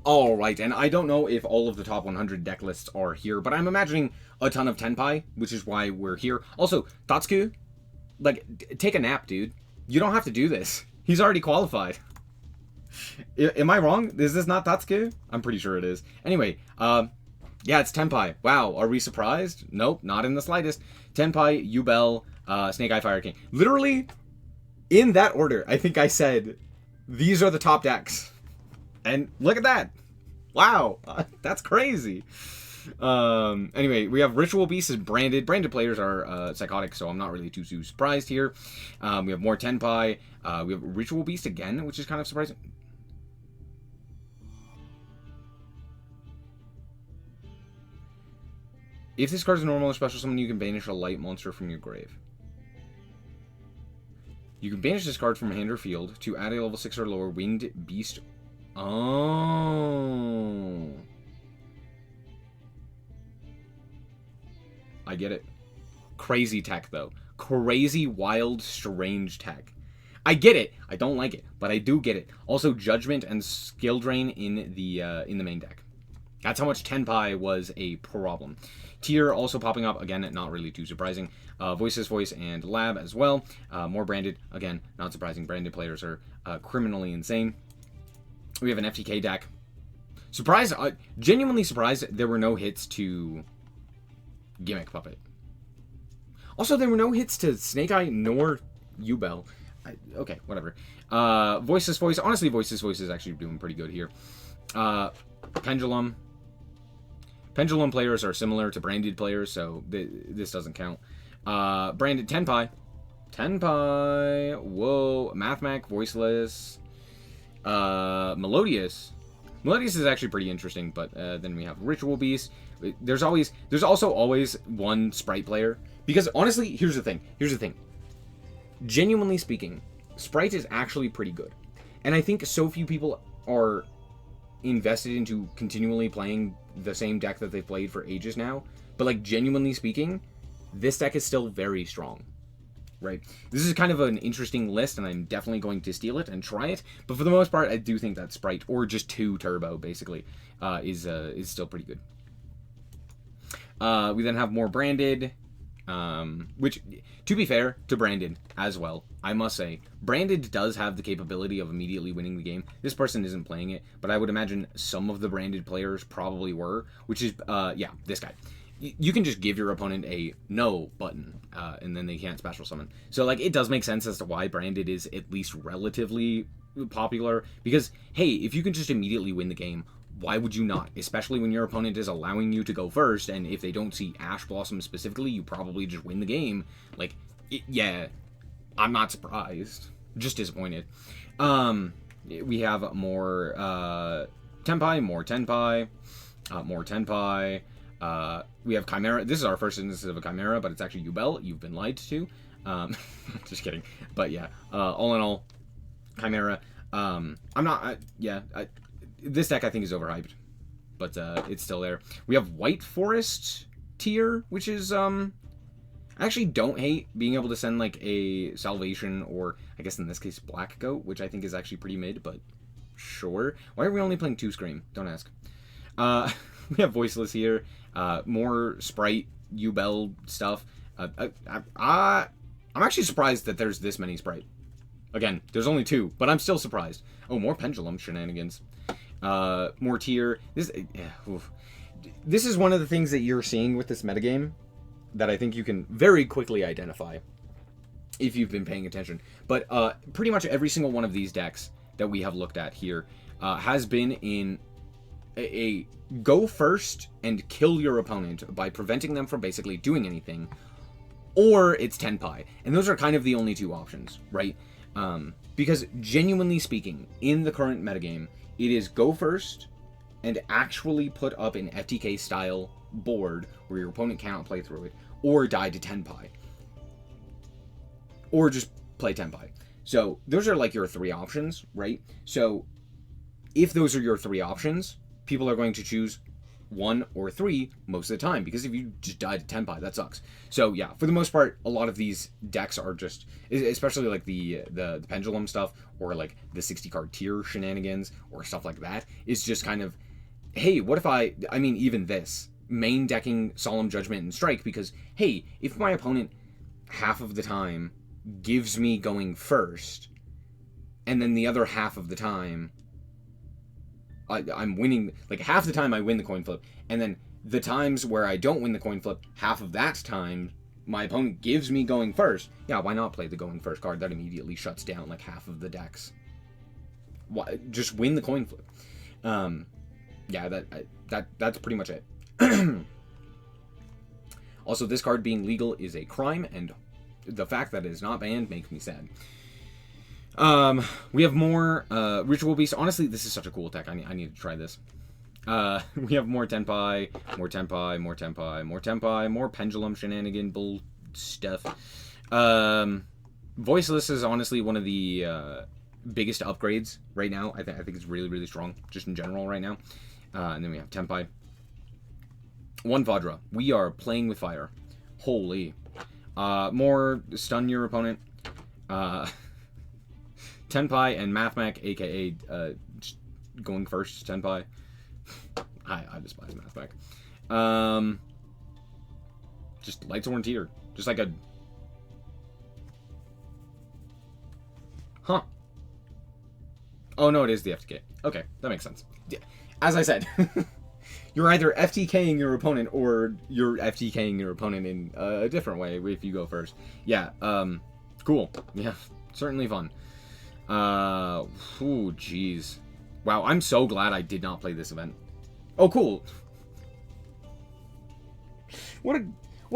All right, and I don't know if all of the top 100 deck lists are here, but I'm imagining a ton of Tenpai, which is why we're here. Also, Tatsuku, like, take a nap, dude. You don't have to do this. He's already qualified. Am I wrong? Is this not Tatsuku? I'm pretty sure it is. Anyway, yeah, it's Tenpai. Wow, are we surprised? Nope, not in the slightest. Tenpai, Yubel, Snake Eye Fire King. Literally, in that order, I think I said, these are the top decks. And look at that. Wow, that's crazy. Anyway, we have Ritual Beast is branded. Branded players are psychotic, so I'm not really too surprised here. We have more Tenpai. We have Ritual Beast again, which is kind of surprising. If this card is normal or special summon, you can banish a light monster from your grave. You can banish this card from hand or field to add a level 6 or lower winged beast. Oh. I get it. Crazy tech, though. Crazy, wild, strange tech. I get it. I don't like it, but I do get it. Also, Judgment and Skill Drain in the main deck. That's how much Tenpai was a problem. Tier also popping up, again, not really too surprising. Voice and Lab as well. More branded, again, not surprising. Branded players are criminally insane. We have an FTK deck. Surprised, genuinely surprised there were no hits to Gimmick Puppet. Also, there were no hits to Snake Eye nor Yubel. Okay, whatever. Voice. Honestly, Voice is actually doing pretty good here. Pendulum. Pendulum players are similar to branded players, so this doesn't count. Branded Tenpai. Whoa. Mathmac, Voiceless. Melodious. Melodious is actually pretty interesting, but then we have Ritual Beast. There's also always one Sprite player. Because honestly, here's the thing. Genuinely speaking, Sprite is actually pretty good. And I think so few people are invested into continually playing the same deck that they've played for ages now. But like, genuinely speaking, this deck is still very strong. Right? This is kind of an interesting list, and I'm definitely going to steal it and try it. But for the most part, I do think that Sprite, or just 2 Turbo, basically, is still pretty good. We then have more branded, which, to be fair, to branded as well, I must say, branded does have the capability of immediately winning the game. This person isn't playing it, but I would imagine some of the branded players probably were, which is, yeah, this guy. You can just give your opponent a no button, and then they can't special summon. So, like, it does make sense as to why branded is at least relatively popular. Because, hey, if you can just immediately win the game, why would you not? Especially when your opponent is allowing you to go first, and if they don't see Ash Blossom specifically, you probably just win the game. Like, yeah, I'm not surprised. Just disappointed. We have more Tenpai, more Tenpai, more Tenpai. We have Chimera. This is our first instance of a Chimera, but it's actually Yubel. You've been lied to. Just kidding. But yeah, all in all, Chimera. I'm not, this deck I think is overhyped, but it's still there. We have White Forest tier, which is, I actually don't hate being able to send like a Salvation, or I guess in this case Black Goat, which I think is actually pretty mid, but sure. Why are we only playing 2 Scream? Don't ask. We have Voiceless here. More Sprite, Yubel stuff. I'm actually surprised that there's this many Sprite. Again, there's only 2, but I'm still surprised. Oh, more Pendulum shenanigans. More tier. This is one of the things that you're seeing with this metagame that I think you can very quickly identify if you've been paying attention. But pretty much every single one of these decks that we have looked at here has been in a go first and kill your opponent by preventing them from basically doing anything, or it's Tenpai. And those are kind of the only 2 options, right? Because genuinely speaking, in the current metagame, it is go first and actually put up an FTK style board where your opponent cannot play through it, or die to Tenpai. Or just play Tenpai. So those are like your 3 options, right? So if those are your 3 options, people are going to choose 1 or 3 most of the time, because if you just die to Tenpai, that sucks. So yeah, for the most part, a lot of these decks are just, especially like the pendulum stuff, or like the 60 card tier shenanigans, or stuff like that, is just kind of, hey, what if I mean, even this, main decking Solemn Judgment and Strike, because, hey, if my opponent half of the time gives me going first, and then the other half of the time I'm winning, like half the time I win the coin flip, and then the times where I don't win the coin flip, half of that time my opponent gives me going first. Yeah, why not play the going first card? That immediately shuts down like half of the decks. Why, just win the coin flip. Yeah, that's pretty much it. Also, this card being legal is a crime, and the fact that it is not banned makes me sad. We have more Ritual Beast. Honestly, this is such a cool tech. I need to try this. We have more Tenpai, more Tenpai, more Tenpai, more Tenpai, more Pendulum shenanigan bull stuff. Voiceless is honestly one of the biggest upgrades right now. I think it's really, really strong, just in general right now. And then we have Tenpai. One Vajra. We are playing with fire. Holy. More stun your opponent. Tenpai and Mathmech, aka just going first, Tenpai. I despise Mathmech. Just Lightsworn Teeter. Just like a... Huh. Oh, no, it is the FTK. Okay, that makes sense. Yeah. As I said, you're either FTKing your opponent or you're FTKing your opponent in a different way if you go first. Yeah, cool. Yeah, certainly fun. Oh, jeez. Wow, I'm so glad I did not play this event. Oh, cool. What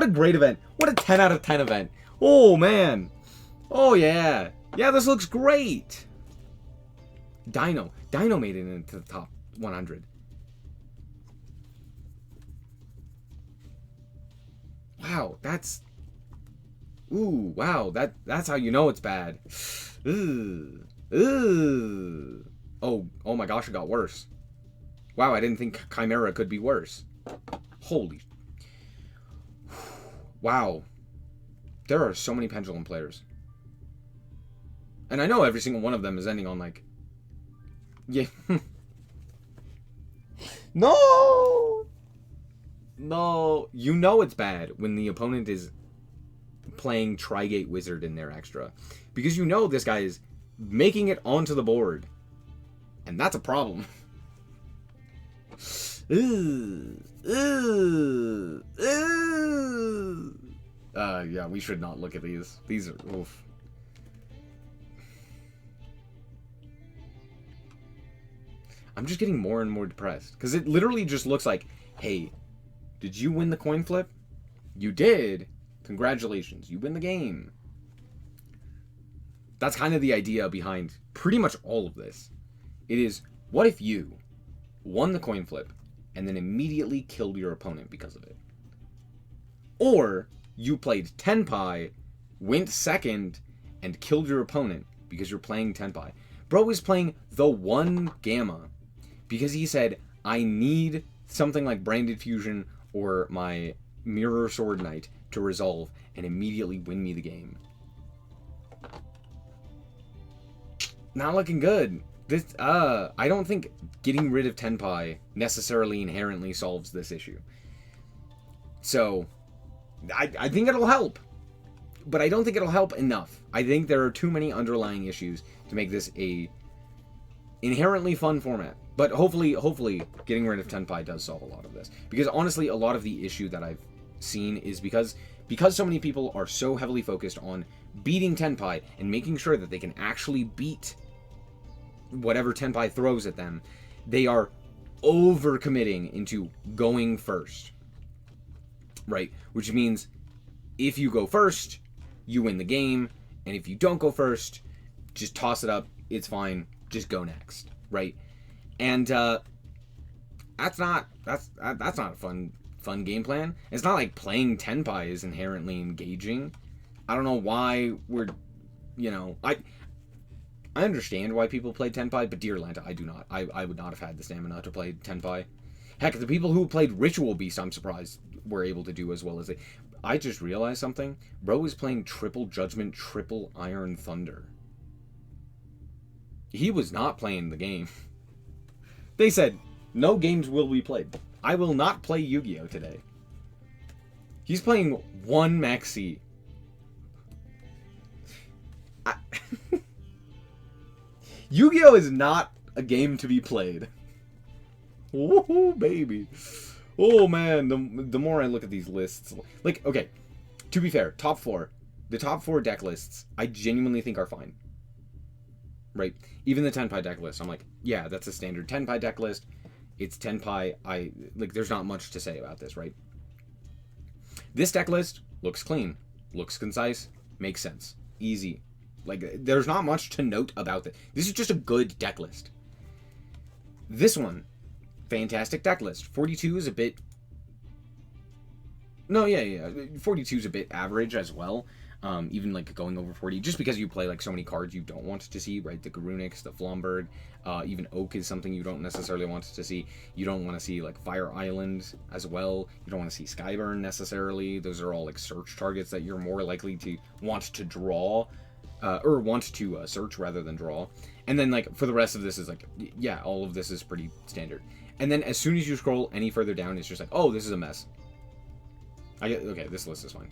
a great event. What a 10 out of 10 event. Oh, man. Oh, yeah. Yeah, this looks great. Dino made it into the top 100. Wow, that's... Ooh, wow, that's how you know it's bad. Ooh. Ooh. Oh my gosh, it got worse. Wow, I didn't think Chimera could be worse. Holy... Wow. There are so many Pendulum players. And I know every single one of them is ending on, like... Yeah. No! No. You know it's bad when the opponent is playing Trigate Wizard in their extra. Because you know this guy is making it onto the board. And that's a problem. Ooh. Ooh. Ooh. Yeah, we should not look at these. These are... Oof. I'm just getting more and more depressed. Because it literally just looks like, hey, did you win the coin flip? You did. Congratulations. You win the game. That's kind of the idea behind pretty much all of this. It is, what if you won the coin flip and then immediately killed your opponent because of it? Or you played Tenpai, went second, and killed your opponent because you're playing Tenpai. Bro is playing the one Gamma because he said, I need something like Branded Fusion or my Mirror Sword Knight to resolve and immediately win me the game. Not looking good. This, I don't think getting rid of Tenpai necessarily inherently solves this issue. So, I think it'll help. But I don't think it'll help enough. I think there are too many underlying issues to make this a inherently fun format. But hopefully, getting rid of Tenpai does solve a lot of this. Because honestly, a lot of the issue that I've seen is because so many people are so heavily focused on beating Tenpai and making sure that they can actually beat whatever Tenpai throws at them, they are overcommitting into going first. Right? Which means if you go first, you win the game, and if you don't go first, just toss it up, it's fine, just go next, right? And that's not a fun game plan. It's not like playing Tenpai is inherently engaging. I don't know why we're, you know, I understand why people play Tenpai, but dear Lanta, I do not. I would not have had the stamina to play Tenpai. Heck, the people who played Ritual Beast, I'm surprised, were able to do as well as they... I just realized something. Bro is playing Triple Judgment, Triple Iron Thunder. He was not playing the game. They said, no games will be played. I will not play Yu-Gi-Oh! Today. He's playing one Maxi. Yu-Gi-Oh! Is not a game to be played. Woohoo, baby. Oh, man. The more I look at these lists... Like, okay. To be fair, top 4. The top 4 deck lists, I genuinely think are fine. Right? Even the Tenpai deck list, I'm like, yeah, that's a standard Tenpai deck list. It's Tenpai. There's not much to say about this, right? This deck list looks clean. Looks concise. Makes sense. Easy. Like, there's not much to note about this. This is just a good deck list. This one, fantastic deck list. 42 is a bit... No, yeah. 42 is a bit average as well. Even, like, going over 40. Just because you play, like, so many cards you don't want to see, right? The Garunix, the Flomberg, even Oak is something you don't necessarily want to see. You don't want to see, like, Fire Island as well. You don't want to see Skyburn necessarily. Those are all, like, search targets that you're more likely to want to draw. Or want to search rather than draw. And then, like, for the rest of this is, like, yeah, all of this is pretty standard. And then as soon as you scroll any further down, it's just like, oh, this is a mess. Okay, this list is fine.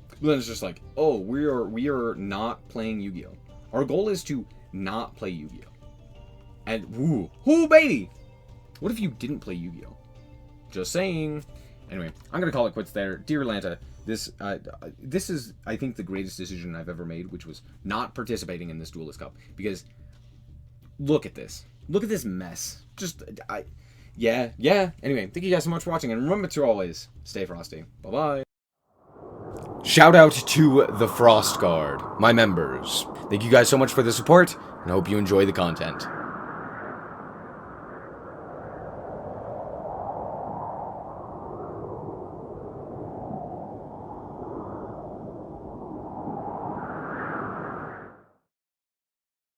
But then it's just like, oh, we are not playing Yu-Gi-Oh! Our goal is to not play Yu-Gi-Oh! And, woo, baby! What if you didn't play Yu-Gi-Oh? Just saying. Anyway, I'm going to call it quits there. Dear Lanta, this is, I think, the greatest decision I've ever made, which was not participating in this Duelist Cup. Because, look at this. Look at this mess. Yeah. Anyway, thank you guys so much for watching, and remember to always stay frosty. Bye-bye. Shout out to the Frost Guard, my members. Thank you guys so much for the support, and I hope you enjoy the content.